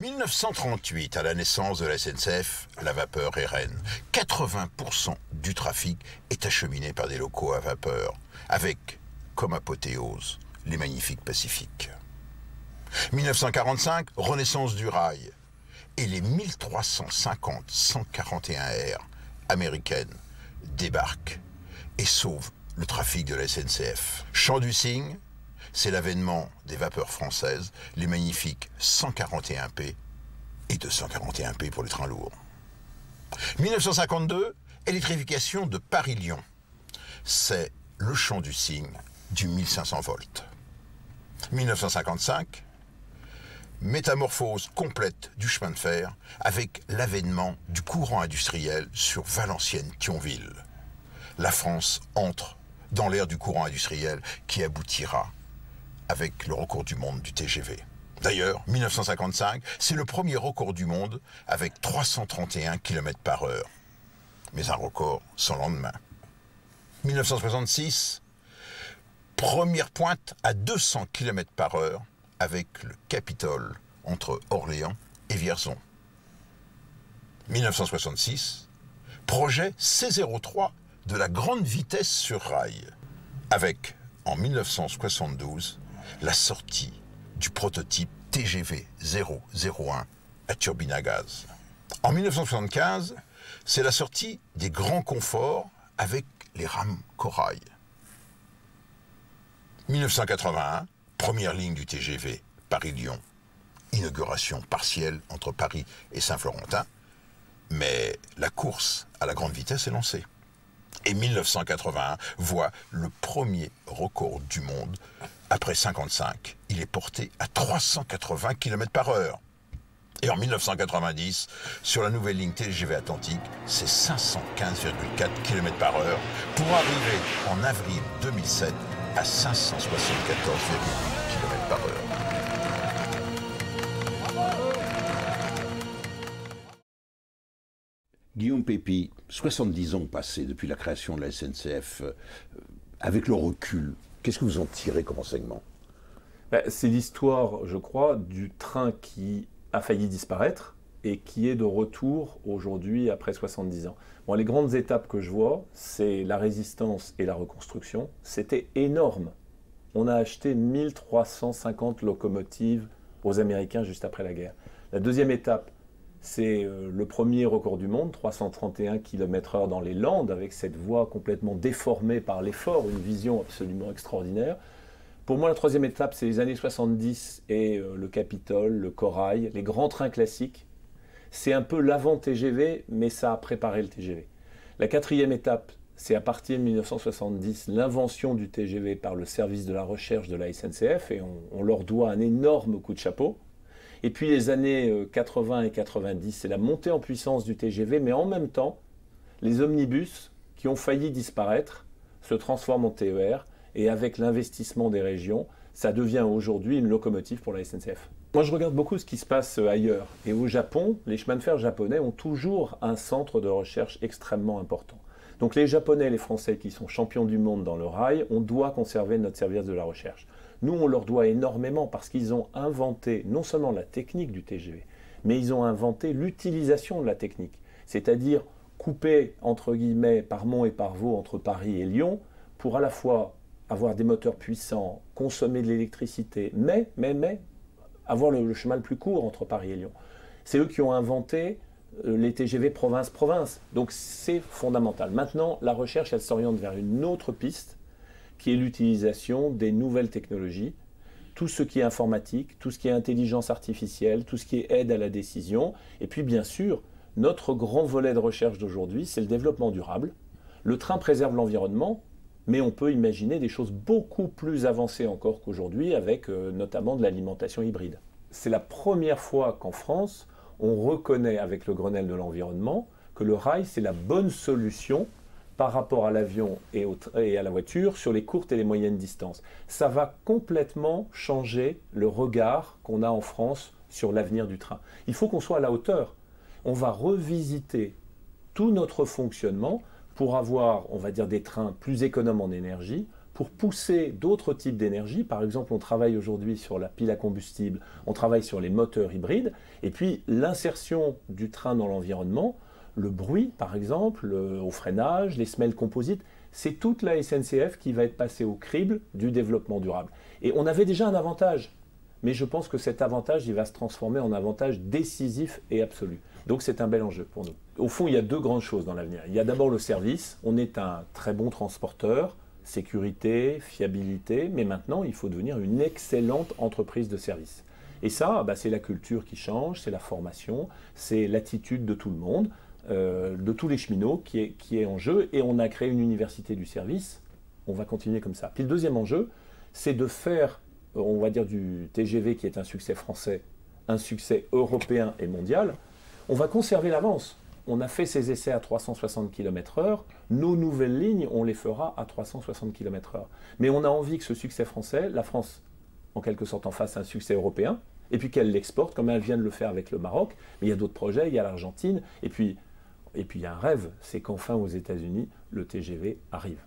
En 1938, à la naissance de la SNCF, la vapeur est reine. 80% du trafic est acheminé par des locaux à vapeur, avec, comme apothéose, les magnifiques Pacifiques. 1945, renaissance du rail, et les 1350 141R américaines débarquent et sauvent le trafic de la SNCF. Champ du Cygne, c'est l'avènement des vapeurs françaises, les magnifiques 141P et 241P pour les trains lourds. 1952, électrification de Paris-Lyon. C'est le champ du Cygne du 1500 volts. 1955, métamorphose complète du chemin de fer avec l'avènement du courant industriel sur Valenciennes-Thionville. La France entre dans l'ère du courant industriel qui aboutira avec le record du monde du TGV. D'ailleurs, 1955, c'est le premier record du monde avec 331 km/h. Mais un record sans lendemain. 1966, première pointe à 200 km/h avec le Capitole entre Orléans et Vierzon. 1966, projet C03 de la grande vitesse sur rail, avec, en 1972, la sortie du prototype TGV 001 à turbine à gaz. En 1975, c'est la sortie des grands conforts avec les rames Corail. 1981, première ligne du TGV Paris-Lyon, inauguration partielle entre Paris et Saint-Florentin, mais la course à la grande vitesse est lancée. Et 1981 voit le premier record du monde. Après 55, il est porté à 380 km/h. Et en 1990, sur la nouvelle ligne TGV Atlantique, c'est 515,4 km/h pour arriver en avril 2007 à 574,8 km/h. Guillaume Pépi, 70 ans passés depuis la création de la SNCF. Avec le recul, qu'est-ce que vous en tirez comme enseignement? C'est l'histoire, je crois, du train qui a failli disparaître et qui est de retour aujourd'hui après 70 ans. Bon, les grandes étapes que je vois, c'est la résistance et la reconstruction. C'était énorme. On a acheté 1350 locomotives aux Américains juste après la guerre. La deuxième étape, c'est le premier record du monde, 331 km/h dans les Landes, avec cette voie complètement déformée par l'effort, une vision absolument extraordinaire. Pour moi, la troisième étape, c'est les années 70 et le Capitole, le Corail, les grands trains classiques. C'est un peu l'avant-TGV, mais ça a préparé le TGV. La quatrième étape, c'est à partir de 1970, l'invention du TGV par le service de la recherche de la SNCF, et on leur doit un énorme coup de chapeau. Et puis les années 80 et 90, c'est la montée en puissance du TGV, mais en même temps, les omnibus qui ont failli disparaître se transforment en TER, et avec l'investissement des régions, ça devient aujourd'hui une locomotive pour la SNCF. Moi, je regarde beaucoup ce qui se passe ailleurs. Et au Japon, les chemins de fer japonais ont toujours un centre de recherche extrêmement important. Donc les Japonais et les Français qui sont champions du monde dans le rail, on doit conserver notre service de la recherche. Nous, on leur doit énormément parce qu'ils ont inventé non seulement la technique du TGV, mais ils ont inventé l'utilisation de la technique. C'est-à-dire couper, entre guillemets, par Mont et par Vaux entre Paris et Lyon, pour à la fois avoir des moteurs puissants, consommer de l'électricité, mais avoir le chemin le plus court entre Paris et Lyon. C'est eux qui ont inventé les TGV province-province. Donc c'est fondamental. Maintenant, la recherche, elle s'oriente vers une autre piste, qui est l'utilisation des nouvelles technologies, tout ce qui est informatique, tout ce qui est intelligence artificielle, tout ce qui est aide à la décision. Et puis bien sûr, notre grand volet de recherche d'aujourd'hui, c'est le développement durable. Le train préserve l'environnement, mais on peut imaginer des choses beaucoup plus avancées encore qu'aujourd'hui, avec notamment de l'alimentation hybride. C'est la première fois qu'en France, on reconnaît avec le Grenelle de l'environnement que le rail, c'est la bonne solution par rapport à l'avion et à la voiture sur les courtes et les moyennes distances. Ça va complètement changer le regard qu'on a en France sur l'avenir du train. Il faut qu'on soit à la hauteur. On va revisiter tout notre fonctionnement pour avoir, on va dire, des trains plus économes en énergie, pour pousser d'autres types d'énergie. Par exemple, on travaille aujourd'hui sur la pile à combustible, on travaille sur les moteurs hybrides, et puis l'insertion du train dans l'environnement, le bruit, par exemple, au freinage, les semelles composites, c'est toute la SNCF qui va être passée au crible du développement durable. Et on avait déjà un avantage, mais je pense que cet avantage, il va se transformer en avantage décisif et absolu. Donc c'est un bel enjeu pour nous. Au fond, il y a deux grandes choses dans l'avenir. Il y a d'abord le service. On est un très bon transporteur, sécurité, fiabilité, mais maintenant, il faut devenir une excellente entreprise de service. Et ça, c'est la culture qui change, c'est la formation, c'est l'attitude de tout le monde, de tous les cheminots qui est en jeu. Et on a créé une université du service. On va continuer comme ça. Puis le deuxième enjeu, c'est de faire, on va dire, du TGV qui est un succès français, un succès européen et mondial. On va conserver l'avance. On a fait ces essais à 360 km/h. Nos nouvelles lignes, on les fera à 360 km/h. Mais on a envie que ce succès français, la France, en quelque sorte, en fasse un succès européen, et puis qu'elle l'exporte, comme elle vient de le faire avec le Maroc. Mais il y a d'autres projets, il y a l'Argentine, et puis il y a un rêve, c'est qu'enfin aux États-Unis, le TGV arrive.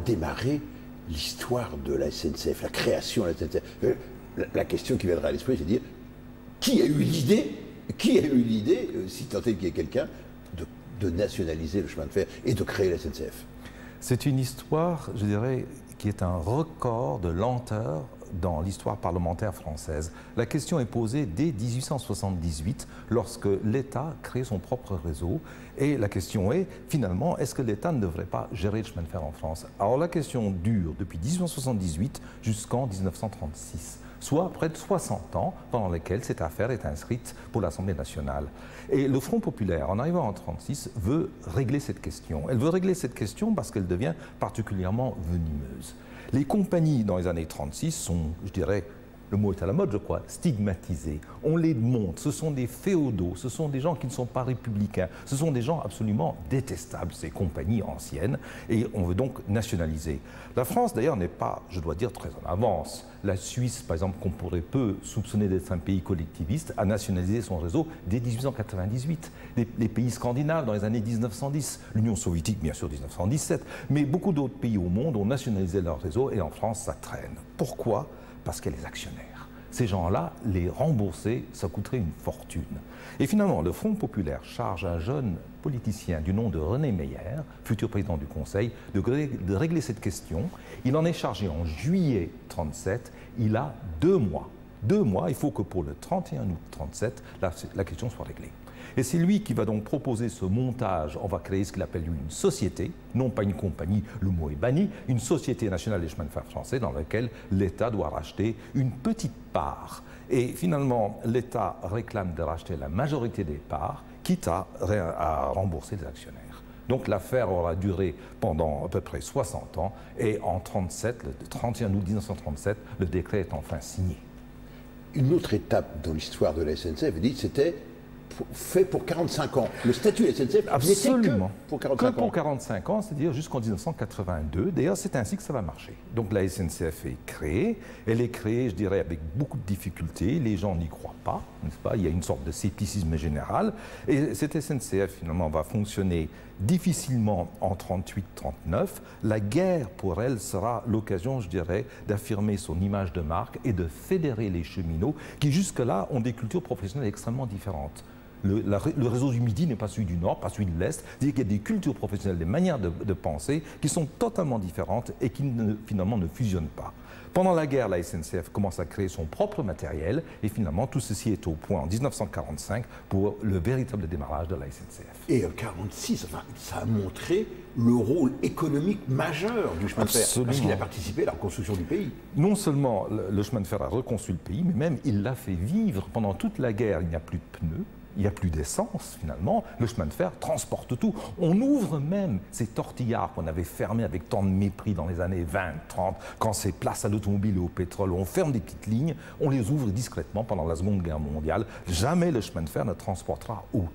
démarré l'histoire de la SNCF, la création de la SNCF. La question qui viendra à l'esprit, c'est de dire qui a eu l'idée, si tant est qu'il y ait quelqu'un, de nationaliser le chemin de fer et de créer la SNCF. C'est une histoire, je dirais, qui est un record de lenteur dans l'histoire parlementaire française. La question est posée dès 1878, lorsque l'État crée son propre réseau. Et la question est, finalement, est-ce que l'État ne devrait pas gérer le chemin de fer en France? Alors la question dure depuis 1878 jusqu'en 1936. Soit près de 60 ans pendant lesquels cette affaire est inscrite pour l'Assemblée nationale. Et le Front populaire, en arrivant en 1936, veut régler cette question. Elle veut régler cette question parce qu'elle devient particulièrement venimeuse. Les compagnies dans les années 36 sont, je dirais, le mot est à la mode, je crois, stigmatisées. On les montre, ce sont des féodaux, ce sont des gens qui ne sont pas républicains, ce sont des gens absolument détestables, ces compagnies anciennes, et on veut donc nationaliser. La France, d'ailleurs, n'est pas, je dois dire, très en avance. La Suisse, par exemple, qu'on pourrait peu soupçonner d'être un pays collectiviste, a nationalisé son réseau dès 1898. Les pays scandinaves dans les années 1910, l'Union soviétique, bien sûr, 1917, mais beaucoup d'autres pays au monde ont nationalisé leur réseau, et en France, ça traîne. Pourquoi ? Parce qu'il y a les actionnaires. Ces gens-là, les rembourser, ça coûterait une fortune. Et finalement, le Front populaire charge un jeune politicien du nom de René Meyer, futur président du Conseil, de régler cette question. Il en est chargé en juillet 1937. Il a 2 mois. 2 mois, il faut que pour le 31 août 1937, la question soit réglée. Et c'est lui qui va donc proposer ce montage. On va créer ce qu'il appelle lui une société, non pas une compagnie, le mot est banni, une société nationale des chemins de fer français dans laquelle l'État doit racheter une petite part. Et finalement, l'État réclame de racheter la majorité des parts, quitte à rembourser les actionnaires. Donc l'affaire aura duré pendant à peu près 60 ans, et en 1937, le 31 août 1937, le décret est enfin signé. Une autre étape dans l'histoire de la SNCF, c'était fait pour 45 ans. Le statut de la SNCF absolument que pour 45 ans. Que pour 45 ans, c'est-à-dire jusqu'en 1982. D'ailleurs, c'est ainsi que ça va marcher. Donc la SNCF est créée. Elle est créée, je dirais, avec beaucoup de difficultés. Les gens n'y croient pas, n'est-ce pas? Il y a une sorte de scepticisme général. Et cette SNCF, finalement, va fonctionner difficilement en 1938-1939. La guerre, pour elle, sera l'occasion, je dirais, d'affirmer son image de marque et de fédérer les cheminots qui, jusque-là, ont des cultures professionnelles extrêmement différentes. Le réseau du Midi n'est pas celui du Nord, pas celui de l'Est. C'est-à-dire qu'il y a des cultures professionnelles, des manières de penser qui sont totalement différentes et qui finalement ne fusionnent pas. Pendant la guerre, la SNCF commence à créer son propre matériel et finalement tout ceci est au point en 1945 pour le véritable démarrage de la SNCF. Et en 1946, enfin, ça a montré le rôle économique majeur du chemin de fer, parce qu'il a participé à la reconstruction du pays. Non seulement le chemin de fer a reconstruit le pays, mais même il l'a fait vivre. Pendant toute la guerre, il n'y a plus de pneus. Il n'y a plus d'essence, finalement. Le chemin de fer transporte tout. On ouvre même ces tortillards qu'on avait fermés avec tant de mépris dans les années 20, 30, quand c'est place à l'automobile et au pétrole. On ferme des petites lignes, on les ouvre discrètement pendant la Seconde Guerre mondiale. Jamais le chemin de fer ne transportera autant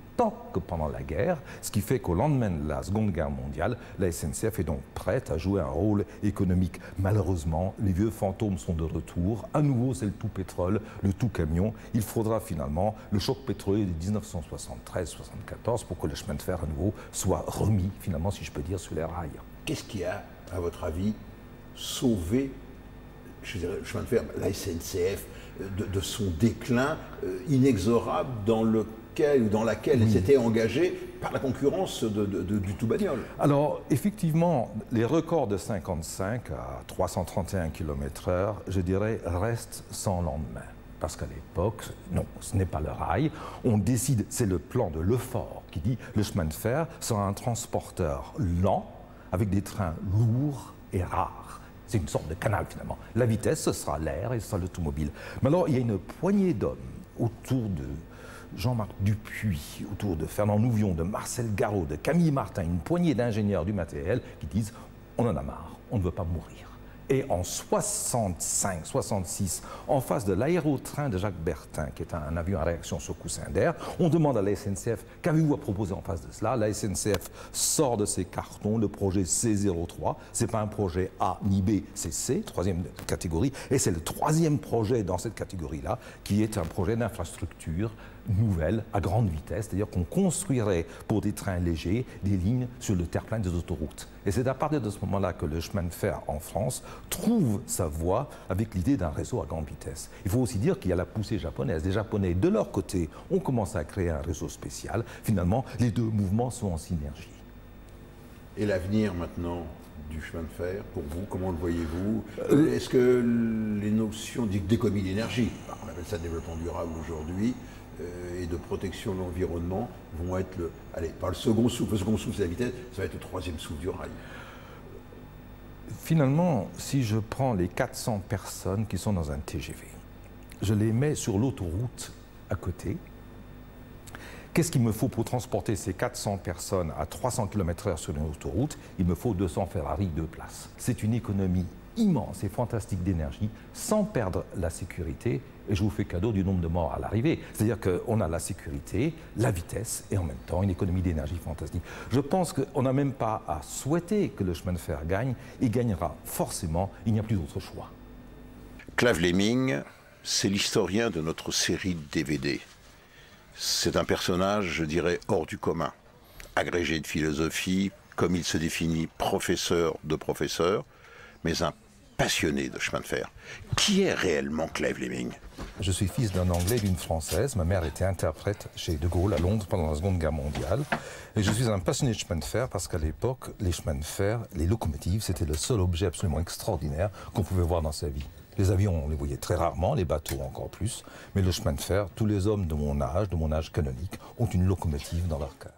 que pendant la guerre, ce qui fait qu'au lendemain de la Seconde Guerre mondiale, la SNCF est donc prête à jouer un rôle économique. Malheureusement, les vieux fantômes sont de retour. À nouveau, c'est le tout pétrole, le tout camion. Il faudra finalement le choc pétrolier de 1973-74 pour que le chemin de fer à nouveau soit remis, finalement, si je peux dire, sur les rails. Qu'est-ce qui a, à votre avis, sauvé, je dirais, le chemin de fer, la SNCF, de son déclin inexorable dans laquelle elle s'était engagée par la concurrence du tout bagnole? Alors, effectivement, les records de 55 à 331 km/h, je dirais, restent sans lendemain. Parce qu'à l'époque, non, ce n'est pas le rail. On décide, c'est le plan de Lefort qui dit le chemin de fer sera un transporteur lent avec des trains lourds et rares. C'est une sorte de canal finalement. La vitesse, ce sera l'air et ce sera l'automobile. Mais alors, il y a une poignée d'hommes autour de Jean-Marc Dupuis, autour de Fernand Nouvion, de Marcel Garot, de Camille Martin, une poignée d'ingénieurs du matériel qui disent on en a marre, on ne veut pas mourir. Et en 65, 66, en face de l'aérotrain de Jacques Bertin, qui est un avion à réaction sur coussin d'air, on demande à la SNCF, qu'avez-vous à proposer en face de cela? La SNCF sort de ses cartons le projet C03. Ce n'est pas un projet A ni B, c'est C, troisième catégorie. Et c'est le troisième projet dans cette catégorie-là, qui est un projet d'infrastructure nouvelle à grande vitesse, c'est-à-dire qu'on construirait pour des trains légers des lignes sur le terre-plein des autoroutes. Et c'est à partir de ce moment-là que le chemin de fer en France trouve sa voie avec l'idée d'un réseau à grande vitesse. Il faut aussi dire qu'il y a la poussée japonaise. Les Japonais, de leur côté, ont commencé à créer un réseau spécial. Finalement, les deux mouvements sont en synergie. Et l'avenir maintenant du chemin de fer, pour vous, comment le voyez-vous? Est-ce que les notions d'économie d'énergie, on appelle ça développement durable aujourd'hui, et de protection de l'environnement vont être pas le second souffle, c'est la vitesse, ça va être le troisième souffle du rail? Finalement, si je prends les 400 personnes qui sont dans un TGV, je les mets sur l'autoroute à côté. Qu'est-ce qu'il me faut pour transporter ces 400 personnes à 300 km/h sur une autoroute? Il me faut 200 Ferrari 2 places. C'est une économie immense et fantastique d'énergie sans perdre la sécurité. Et je vous fais cadeau du nombre de morts à l'arrivée. C'est-à-dire qu'on a la sécurité, la vitesse et en même temps une économie d'énergie fantastique. Je pense qu'on n'a même pas à souhaiter que le chemin de fer gagne. Il gagnera forcément, il n'y a plus d'autre choix. Clave Lemming, c'est l'historien de notre série de DVD. C'est un personnage, je dirais, hors du commun. Agrégé de philosophie, comme il se définit, professeur de professeur, mais un passionné de chemin de fer. Qui est réellement Clave Lemming? Je suis fils d'un Anglais et d'une Française. Ma mère était interprète chez De Gaulle à Londres pendant la Seconde Guerre mondiale. Et je suis un passionné de chemin de fer parce qu'à l'époque, les chemins de fer, les locomotives, c'était le seul objet absolument extraordinaire qu'on pouvait voir dans sa vie. Les avions, on les voyait très rarement, les bateaux encore plus. Mais le chemin de fer, tous les hommes de mon âge canonique, ont une locomotive dans leur cœur.